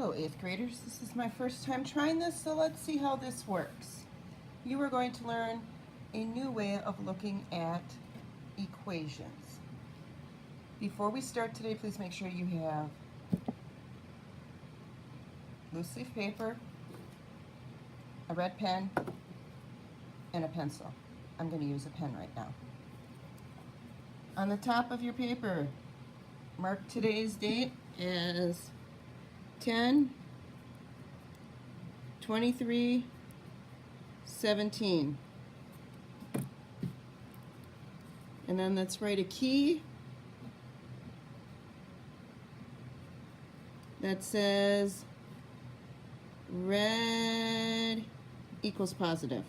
Hello 8th graders, this is my first time trying this, so let's see how this works. You are going to learn a new way of looking at equations. Before we start today, please make sure you have loose leaf paper, a red pen, and a pencil. I'm going to use a pen right now. On the top of your paper, mark today's date as 10/23/17, and then let's write a key that says red equals positive.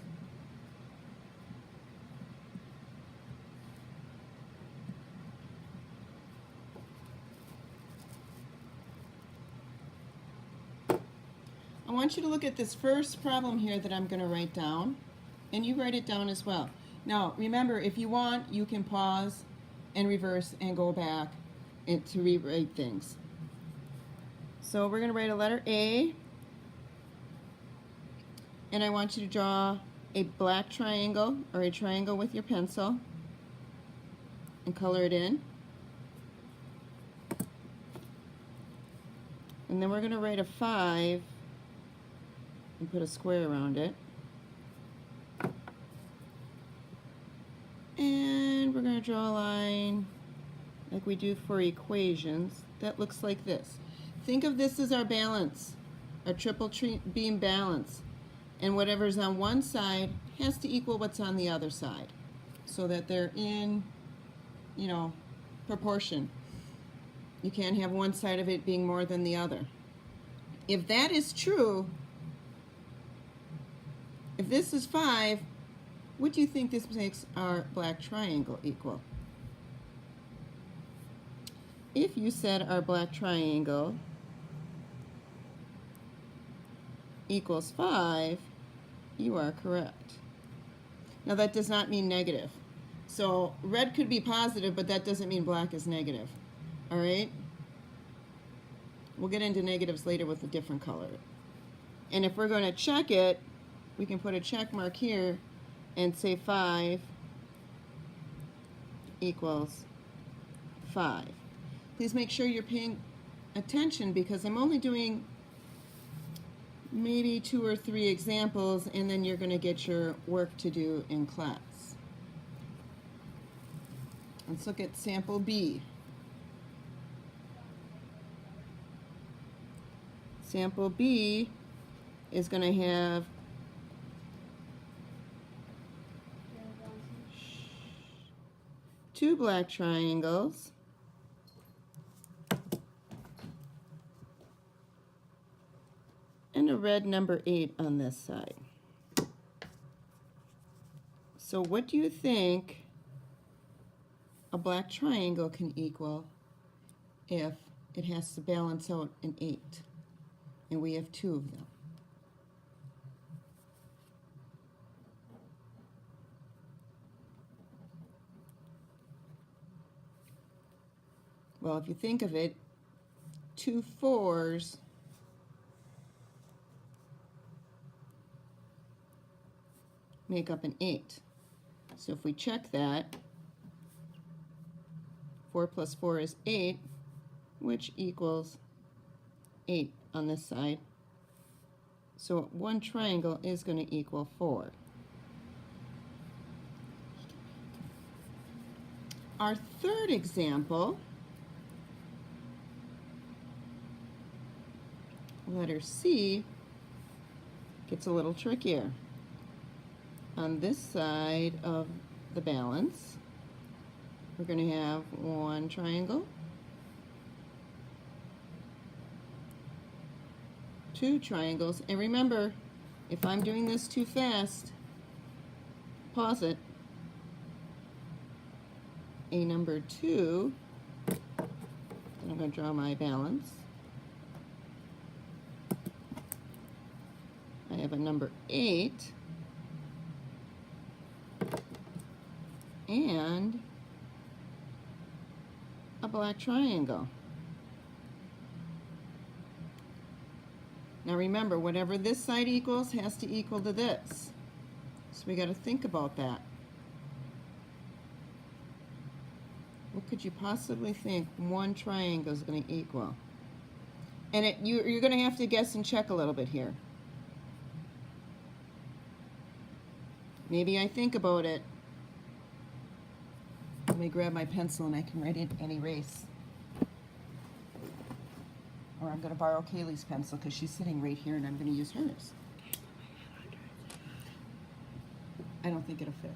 I want you to look at this first problem here that I'm going to write down, and you write it down as well. Now, remember, if you want, you can pause and reverse and go back and to rewrite things. So we're going to write a letter A, and I want you to draw a black triangle or a triangle with your pencil and color it in. And then we're going to write a 5 and put a square around it. And we're going to draw a line like we do for equations that looks like this. Think of this as our balance, our triple beam balance. And whatever's on one side has to equal what's on the other side so that they're in, proportion. You can't have one side of it being more than the other. If that is true, if this is 5, what do you think this makes our black triangle equal? If you said our black triangle equals 5, you are correct. Now that does not mean negative. So red could be positive, but that doesn't mean black is negative. All right? We'll get into negatives later with a different color. And if we're going to check it, we can put a check mark here and say 5 equals 5. Please make sure you're paying attention because I'm only doing maybe 2 or 3 examples, and then you're going to get your work to do in class. Let's look at sample B. Sample B is going to have two black triangles and a red number 8 on this side. So what do you think a black triangle can equal if it has to balance out an 8? And we have 2 of them. Well, if you think of it, 2 4s make up an 8. So if we check that, 4 plus 4 is 8, which equals 8 on this side. So one triangle is going to equal 4. Our third example, letter C, gets a little trickier. On this side of the balance, we're going to have one triangle, 2 triangles, and remember, if I'm doing this too fast, pause it. A number 2, and I'm going to draw my balance. I have a number 8, and a black triangle. Now remember, whatever this side equals has to equal to this. So we got to think about that. What could you possibly think one triangle is going to equal? And you're going to have to guess and check a little bit here. Maybe I think about it. Let me grab my pencil and I can write it and erase. Or I'm going to borrow Kaylee's pencil because she's sitting right here and I'm going to use hers. I don't think it'll fit.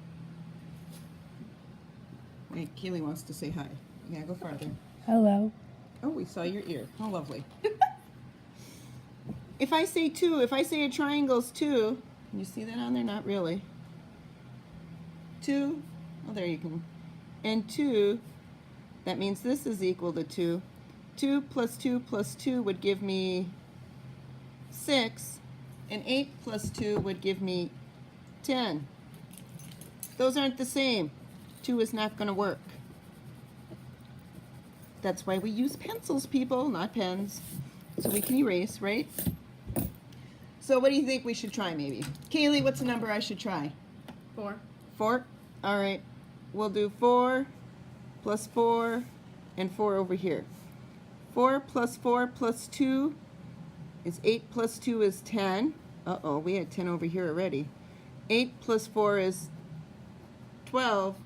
Wait, Kaylee wants to say hi. Yeah, go farther. Hello. Oh, we saw your ear. How lovely. If I say 2, if I say a triangle's 2, can you see that on there? Not really. 2, oh, there you can. And 2, that means this is equal to 2. 2 plus 2 plus 2 would give me 6, and 8 plus 2 would give me 10. Those aren't the same. 2 is not going to work. That's why we use pencils, people, not pens. So we can erase, right? So what do you think we should try, maybe? Kaylee, what's the number I should try? 4. 4? All right. We'll do 4 plus 4 and 4 over here. 4 plus 4 plus 2 is 8 plus 2 is 10. Uh-oh, we had 10 over here already. 8 plus 4 is 12.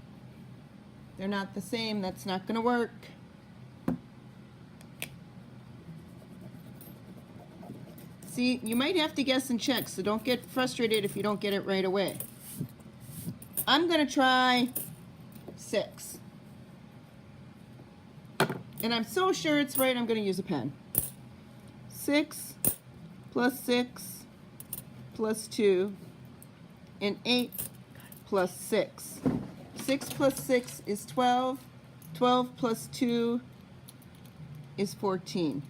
They're not the same. That's not going to work. See, you might have to guess and check, so don't get frustrated if you don't get it right away. I'm going to try 6. And I'm so sure it's right, I'm going to use a pen. 6 plus 6 plus 2 and 8 plus 6. 6 plus 6 is 12. 12 plus 2 is 14.